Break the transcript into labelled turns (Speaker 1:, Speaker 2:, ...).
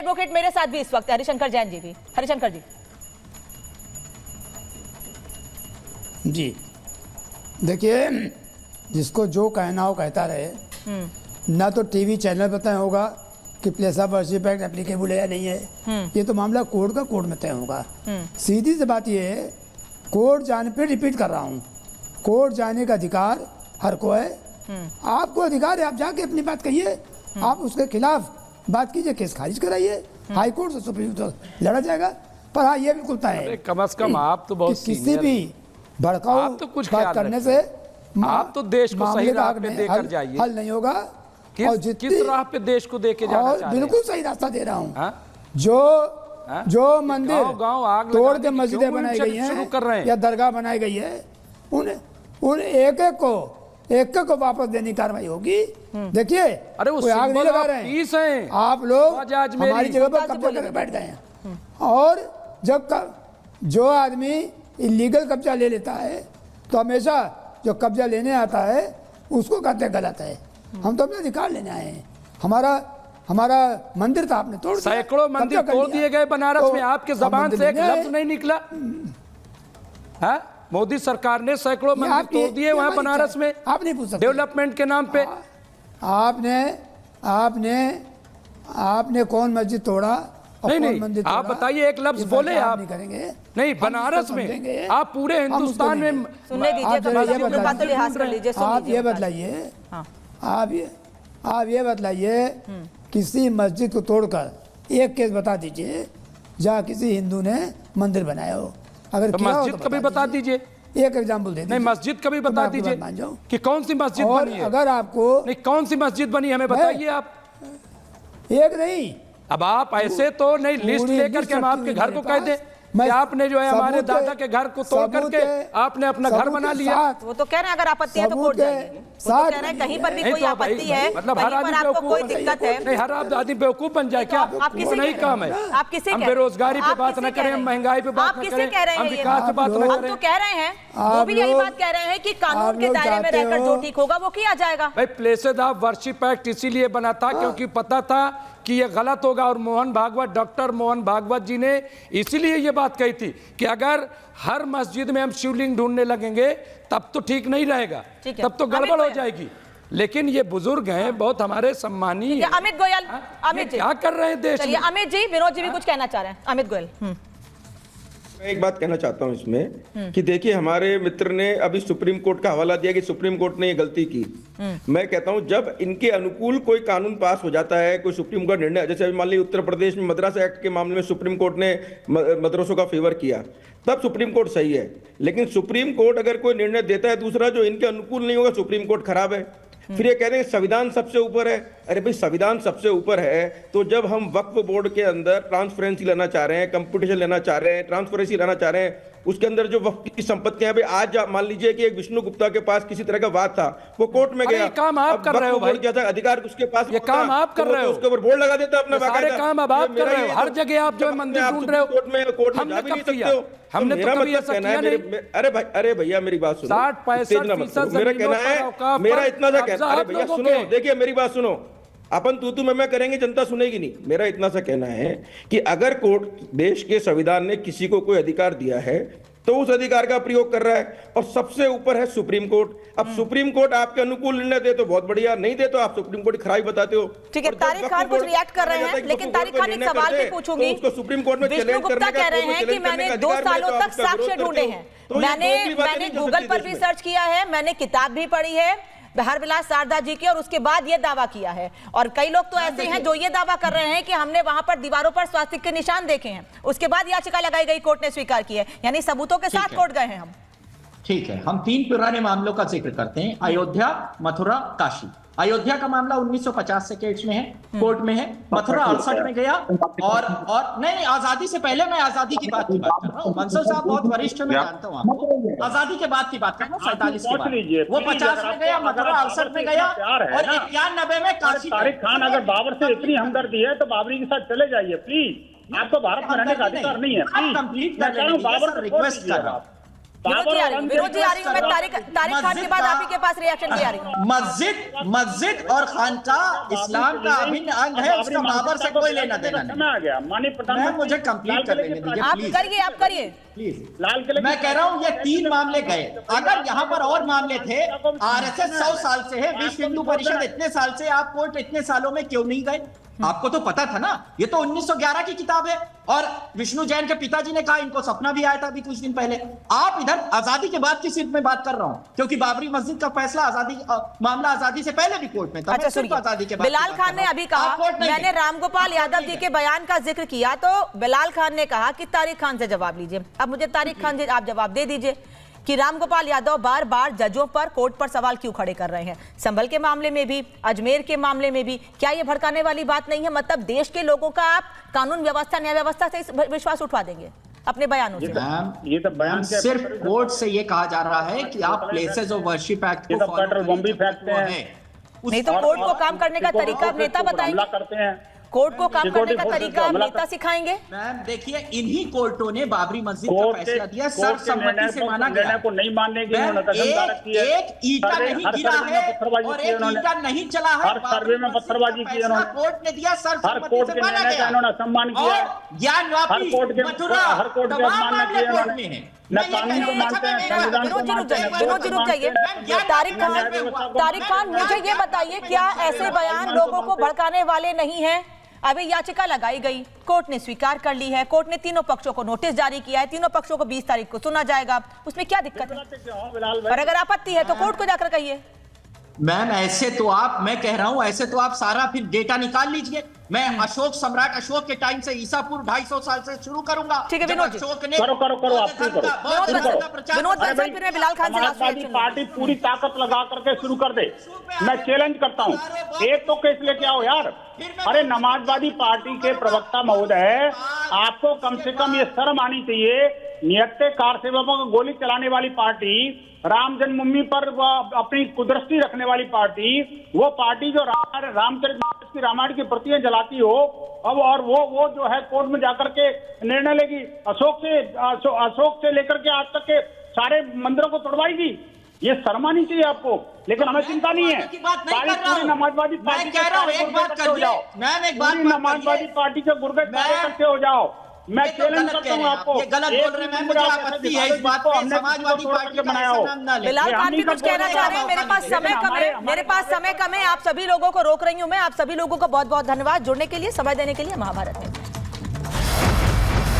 Speaker 1: Advocate मेरे साथ भी इस वक्त हरिशंकर जैन जी भी। हरिशंकर जी
Speaker 2: जी देखिए, जिसको जो कहना हो कहता रहे। ना तो टीवी चैनल बताया होगा कि place of worship act applicable है या नहीं है। ये तो मामला कोर्ट का, कोर्ट में तय होगा। सीधी सी बात ये है, कोर्ट जाने पे रिपीट कर रहा हूँ, कोर्ट जाने का अधिकार हर को है। आपको अधिकार है, आप जाके अपनी बात कहिए, आप उसके खिलाफ बात कीजिए, केस खारिज कराइए, हाई कोर्ट से सुप्रीम कोर्ट लड़ा जाएगा। पर हाँ, ये बिल्कुल तय है,
Speaker 3: कम से कम आप तो बहुत
Speaker 2: किसी भी भड़काऊ
Speaker 3: तो कुछ
Speaker 2: बात करने से
Speaker 3: आप तो देश को सही राह पे देकर जाइए।
Speaker 2: हल नहीं होगा।
Speaker 3: किस राह पे देश को देके जाना चाह रहे हैं?
Speaker 2: बिल्कुल सही रास्ता दे रहा हूँ।
Speaker 3: हाँ?
Speaker 2: जो मंदिर
Speaker 3: गाँव आग
Speaker 2: तोड़ के मस्जिदें बनाई गई
Speaker 3: शुरू कर रहे
Speaker 2: हैं
Speaker 3: हैं
Speaker 2: या दरगाह बनाई गई है, उन एक एक को वापस देने की कार्रवाई होगी। देखिए,
Speaker 3: अरे वो
Speaker 2: कोई आग नहीं लगा रहे
Speaker 3: पीस हैं।
Speaker 2: आप लोग
Speaker 3: अजमेरी
Speaker 2: हमारी जगह पर कब्जा करके बैठ गए हैं। और जब जो आदमी इलीगल कब्जा ले लेता है तो हमेशा जो कब्जा लेने आता है उसको कहते हैं गलत है। हम तो अपना अधिकार लेने आए हैं। हमारा मंदिर था, आपने तोड़ दिया,
Speaker 3: सैकड़ों मंदिर तोड़ दिए गए बनारस में, आपके जबान से एक लफ्ज नहीं निकला। हाँ? मोदी सरकार ने सैकड़ों मंदिर तोड़ दिए वहां बनारस में,
Speaker 2: आप नहीं पूछ सकते
Speaker 3: डेवलपमेंट के नाम पे।
Speaker 2: आपने कौन मस्जिद तोड़ा?
Speaker 3: नहीं, आप बताइए, एक लफ्ज बोले आप।
Speaker 2: नहीं करेंगे।
Speaker 3: नहीं, बनारस में आप पूरे हिंदुस्तान में
Speaker 1: सुनने दीजिए,
Speaker 2: आप ये बतलाइए, आप ये बतलाइए, किसी मस्जिद को तोड़कर एक केस बता दीजिए जहाँ किसी हिंदू ने मंदिर बनाया हो। अगर
Speaker 3: मस्जिद कभी बता दीजिए,
Speaker 2: एक एग्जाम्पल दे दीजिए।
Speaker 3: नहीं, मस्जिद कभी बता दीजिए कि कौन सी मस्जिद बनी है।
Speaker 2: अगर आपको
Speaker 3: नहीं, कौन सी मस्जिद बनी हमें बताइए आप।
Speaker 2: एक नहीं,
Speaker 3: अब आप ऐसे तो नहीं लिस्ट लेकर के हम आपके घर को कह दें कि आपने जो है हमारे दादा के घर को तोड़ करके आपने अपना घर बना लिया।
Speaker 1: वो तो कह रहे हैं अगर आपत्ति है तो कोर्ट जाएंगे। वो तो कह रहे हैं कहीं पर भी कोई आपत्ति है,
Speaker 3: मतलब हर आदमी
Speaker 1: आपको कोई दिक्कत है,
Speaker 3: नहीं, हर आदमी बेवकूफ बन जाए क्या? वो नहीं काम है।
Speaker 1: आप किसे
Speaker 3: हम बेरोजगारी पे बात न करें, हम महंगाई पे बात न करें, हम विकास पे बात न
Speaker 1: हम
Speaker 3: करें।
Speaker 1: तो कह रहे हैं, वो भी यही बात कह रहे हैं कि कानून के दायरे में रहकर जो ठीक होगा वो किया जाएगा।
Speaker 3: भाई, प्लेसेस ऑफ वर्शिप एक्ट इसीलिए बना था क्योंकि पता था कि ये गलत होगा। और मोहन भागवत, डॉक्टर मोहन भागवत जी ने इसीलिए ये बात कही थी कि अगर हर मस्जिद में हम शिवलिंग ढूंढने लगेंगे तब तो ठीक नहीं रहेगा, तब तो गड़बड़ हो जाएगी। लेकिन ये बुजुर्ग हैं, बहुत हमारे सम्मानीय।
Speaker 1: अमित गोयल, अमित जी
Speaker 3: क्या कर रहे हैं देश में?
Speaker 1: अमित जी, विनोद जी भी कुछ कहना चाह रहे हैं। अमित गोयल,
Speaker 4: मैं एक बात कहना चाहता हूं इसमें कि देखिए, हमारे मित्र ने अभी सुप्रीम कोर्ट का हवाला दिया कि सुप्रीम कोर्ट ने ये गलती की। मैं कहता हूं, जब इनके अनुकूल कोई कानून पास हो जाता है, कोई सुप्रीम कोर्ट निर्णय, जैसे अभी मान लीजिए उत्तर प्रदेश में मद्रासा एक्ट के मामले में सुप्रीम कोर्ट ने मदरसों का फेवर किया, तब सुप्रीम कोर्ट सही है। लेकिन सुप्रीम कोर्ट अगर कोई निर्णय देता है दूसरा जो इनके अनुकूल नहीं होगा, सुप्रीम कोर्ट खराब है। फिर ये कह रहे हैं संविधान सबसे ऊपर है। अरे भाई, संविधान सबसे ऊपर है तो जब हम वक्फ बोर्ड के अंदर ट्रांसपेरेंसी लेना चाह रहे हैं, कंपटीशन लेना चाह रहे हैं, ट्रांसपेरेंसी लाना चाह रहे हैं, उसके अंदर जो वक्फ की संपत्तियां भी, आज मान लीजिए कि एक विष्णु गुप्ता के पास किसी तरह का वाद था, वो कोर्ट में गया।
Speaker 3: काम आप कर रहे हो भाई,
Speaker 4: क्या था अधिकार उसके पास,
Speaker 3: ये काम आप कर रहे हो,
Speaker 4: उसके ऊपर बोर्ड लगा देता अपना
Speaker 3: सारे काम अब आप कर रहे हो। हर जगह आप जो मंदिर ढूंढ रहे हो,
Speaker 4: कोर्ट में जा भी नहीं सकते हो।
Speaker 3: हमने तो कभी ऐसा किया नहीं।
Speaker 4: अरे भैया मेरी बात सुनो,
Speaker 3: 60-65%
Speaker 4: मेरा कहना है, मेरा इतना सा कहना, अरे भैया सुनो, देखिए मेरी बात सुनो, अपन तू मैं करेंगे, जनता सुनेगी नहीं। मेरा इतना सा कहना है कि अगर कोर्ट, देश के संविधान ने किसी को कोई अधिकार दिया है तो उस अधिकार का प्रयोग कर रहा है, और सबसे ऊपर है सुप्रीम कोर्ट। अब सुप्रीम कोर्ट आपके अनुकूल निर्णय दे तो बहुत बढ़िया, नहीं दे तो आप सुप्रीम कोर्ट की खराबी बताते हो।
Speaker 1: ठीक है, तारिक खान कुछ रिएक्ट कर रहे हैं, लेकिन तारिक खान एक सवाल भी पूछूंगी।
Speaker 4: उसको सुप्रीम कोर्ट में
Speaker 1: विष्णु गुप्ता कह रहे हैं कि मैंने 2 सालों तक साक्ष्य ढूंढे हैं, मैंने गूगल पर भी सर्च किया है, मैंने किताब भी पढ़ी है हरविलास शारदा जी की, और उसके बाद ये दावा किया है। और कई लोग तो ऐसे हैं जो ये दावा कर रहे हैं कि हमने वहां पर दीवारों पर स्वास्तिक के निशान देखे हैं, उसके बाद याचिका लगाई गई, कोर्ट ने स्वीकार की है, यानी सबूतों के साथ कोर्ट गए हैं हम।
Speaker 5: ठीक है, हम 3 पुराने मामलों का जिक्र करते हैं, अयोध्या, मथुरा, काशी। अयोध्या का मामला 1950 से केस में है, कोर्ट में है। मथुरा 68 में गया, और नहीं, आजादी से पहले, मैं आजादी की बात कर रहा हूँ। मंसूर साहब बहुत वरिष्ठ, मैं जानता हूँ आपको। आजादी के बाद की बात कर रहा हूँ, 47 के बाद। वो 50 में गया, मथुरा 68 में गया, और 91 में काशी।
Speaker 6: तारिक खान, अगर बाबर से इतनी हमदर्दी है तो बाबरी के साथ चले जाइए प्लीज। आपको भारत में रहने का अधिकार नहीं है।
Speaker 5: कंप्लीट कर लेंगे, रिक्वेस्ट कर रहा हूँ।
Speaker 1: विनोद जी आ रही हूँ, विनोद जी आ रही हूँ, मैं तारिक खान के बाद आप ही के पास रिएक्शन भी आ रही हूँ।
Speaker 5: मस्जिद और खानकाह इस्लाम का अभिन्न अंग है, उसका बाबर से कोई लेना देना नहीं।
Speaker 6: आ गया माननीय प्रधानमंत्री,
Speaker 5: मुझे कंप्लीट कर लेने दीजिए
Speaker 1: आप
Speaker 5: प्लीज
Speaker 1: करिए, आप करिए।
Speaker 5: प्लीज।
Speaker 6: लाल किले
Speaker 5: मैं कह रहा हूँ ये 3 मामले गए, अगर यहाँ पर और मामले थे, आरएसएस 100 साल से है, विश्व हिंदू परिषद इतने साल से, आप कोर्ट इतने सालों में क्यों नहीं गए? आपको तो पता था ना, ये तो 1911 की किताब है, और विष्णु जैन के पिताजी ने कहा, इनको सपना भी आया था अभी कुछ दिन पहले। आप इधर आजादी के बाद की सिर्फ में बात कर रहा हूं, क्योंकि बाबरी मस्जिद का फैसला मामला आजादी से पहले भी कोर्ट में था।
Speaker 1: अच्छा सुनिए,
Speaker 5: आजादी के बाद
Speaker 1: बिलाल खान ने अभी कहा, मैंने रामगोपाल यादव जी के बयान का जिक्र किया तो बिलाल खान ने कहा कि तारिक खान से जवाब लीजिए। अब मुझे तारिक खान से आप जवाब दे दीजिए कि रामगोपाल यादव बार बार जजों पर, कोर्ट पर सवाल क्यों खड़े कर रहे हैं? संभल के मामले में भी, अजमेर के मामले में भी, क्या ये भड़काने वाली बात नहीं है? मतलब देश के लोगों का आप कानून व्यवस्था, न्याय व्यवस्था से विश्वास उठवा देंगे अपने बयानों से?
Speaker 6: ये तो बयान
Speaker 5: सिर्फ कोर्ट से ये कहा जा रहा है कि आप प्लेसेस ऑफ वर्शिप एक्ट को
Speaker 6: पेट्रोल बम भी फेंकते हैं,
Speaker 1: नहीं तो कोर्ट को काम करने का तरीका नेता बताएंगे,
Speaker 6: करते हैं,
Speaker 1: कोर्ट को काम करने का तरीका नेता सिखाएंगे।
Speaker 5: मैम देखिए, इन्हीं कोर्टों ने बाबरी मस्जिद का फैसला दिया, सर्वसम्मति से माना गया,
Speaker 6: को नहीं मानने की
Speaker 5: एक ईंटा नहीं गिरा है और एक ईंटा नहीं चला है,
Speaker 6: हर सर्वे में पत्थरबाजी की
Speaker 5: कोर्ट ने दिया, सर्वसम्मति से माना गया,
Speaker 6: इन्होंने सम्मान किया,
Speaker 5: ज्ञानवापी, मथुरा, तमाम मामले कोर्ट में हैं।
Speaker 6: कानून को मानते हैं,
Speaker 1: विनोद जी रुक जाइए। तारिक खान मुझे ये बताइए, क्या ऐसे बयान लोगों को भड़काने वाले नहीं हैं? अभी याचिका लगाई गई, कोर्ट ने स्वीकार कर ली है, कोर्ट ने तीनों पक्षों को नोटिस जारी किया है, तीनों पक्षों को 20 तारीख को सुना जाएगा, उसमें क्या दिक्कत है? और अगर आपत्ति है तो कोर्ट को जाकर कहिए।
Speaker 5: मैम ऐसे तो आप, मैं कह रहा हूं ऐसे तो आप सारा फिर डेटा निकाल लीजिए। मैं अशोक सम्राट अशोक के टाइम से ईसापुर 250 साल से शुरू करूंगा।
Speaker 1: ठीक है विनोद जी,
Speaker 6: करो आप शुरू करो।
Speaker 1: विनोद फिर मैं बिलाल खान से
Speaker 6: समाजवादी पार्टी पूरी ताकत लगा करके शुरू कर दे, मैं चैलेंज करता हूँ, एक तो केस लेके आओ यार। अरे समाजवादी पार्टी के प्रवक्ता महोदय, आपको कम से कम ये शर्म आनी चाहिए, निहत्ते कार सेवकों को गोली चलाने वाली पार्टी, राम जन्मभूमि पर अपनी कुदृष्टि रखने वाली पार्टी, वो पार्टी जो रामचरितमानस की रामायण की प्रतियां जलाती हो, अब और वो जो है कोर्ट में जाकर के निर्णय लेगी, अशोक से लेकर के आज तक के सारे मंदिरों को तोड़वाएगी। ये शर्म आनी चाहिए आपको, लेकिन हमें चिंता नहीं है। पूरी समाजवादी पार्टी के समाजवादी पार्टी के गुर्गे कार्यकर्ते हो जाओ। मैं चैलेंज करता हूं आपको,
Speaker 5: ये गलत बोल रहे हैं, मुझे आपत्ति है इस बात पे, समाजवादी पार्टी का
Speaker 6: बनाया हो।
Speaker 1: बिलाल खान भी कुछ कहना चाह रहे हैं, मेरे पास समय कम है, आप सभी लोगों को रोक रही हूं मैं। आप सभी लोगों को बहुत बहुत धन्यवाद जुड़ने के लिए, समय देने के लिए महाभारत में।